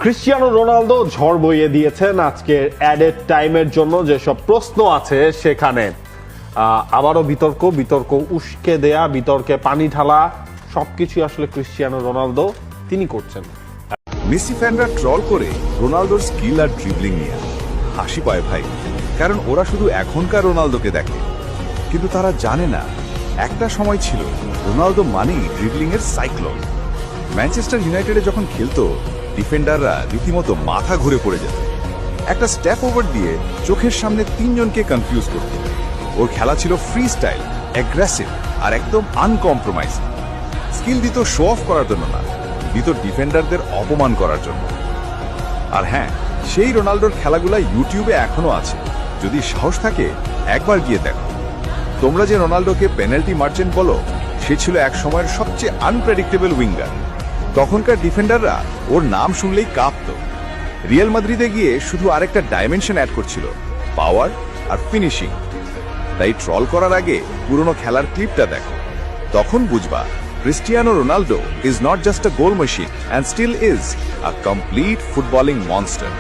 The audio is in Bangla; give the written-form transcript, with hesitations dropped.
ক্রিস্টিয়ানো রোনালদো ঝড় বইয়ে দিয়েছেন আজকের অ্যাডেড টাইমের জন্য যেসব প্রশ্ন আছে সেখানে। আবারও বিতর্ক উস্কে দেয়া, বিতর্কে পানি ঢালা, সবকিছু আসলে ক্রিস্টিয়ানো রোনালদো তিনি করছেন। মেসি ফ্যানরা ট্রল করে রোনালদোর স্কিল আর ড্রিবলিং নিয়ে হাসি পায় ভাই, কারণ ওরা শুধু এখনকার রোনালদোকে দেখে, কিন্তু তারা জানে না একটা সময় ছিল রোনালদো মানেই ড্রিবলিং এর সাইক্লোন। ম্যানচেস্টার ইউনাইটেডে যখন খেলতো ডিফেন্ডাররা রীতিমতো মাথা ঘুরে পড়ে যেত। একটা স্টেপ ওভার দিয়ে চোখের সামনে তিনজনকে কনফিউজ করত। ওর খেলা ছিল ফ্রি স্টাইল, অ্যাগ্রেসিভ আর একদম আনকম্প্রোমাইজিং। স্কিল দিত শো অফ করার জন্য না, দিত ডিফেন্ডারদের অপমান করার জন্য। আর হ্যাঁ, সেই রোনালদোর খেলাগুলা ইউটিউবে এখনো আছে, যদি সাহস থাকে একবার গিয়ে দেখো। তোমরা যে রোনালদোকে পেনাল্টি মার্চেন্ট বলো, সে ছিল এক সময়ের সবচেয়ে আনপ্রেডিক্টেবল উইঙ্গার। তখনকার ডিফেন্ডাররা ওর নাম শুনলেই কাঁপতো। রিয়াল মাদ্রিদে গিয়ে শুধু আরেকটা ডাইমেনশন অ্যাড করছিল, পাওয়ার আর ফিনিশিং। তাই ট্রল করার আগে পুরনো খেলার ক্লিপটা দেখো, তখন বুঝবা Cristiano Ronaldo is not just a goal machine and still is a complete footballing monster.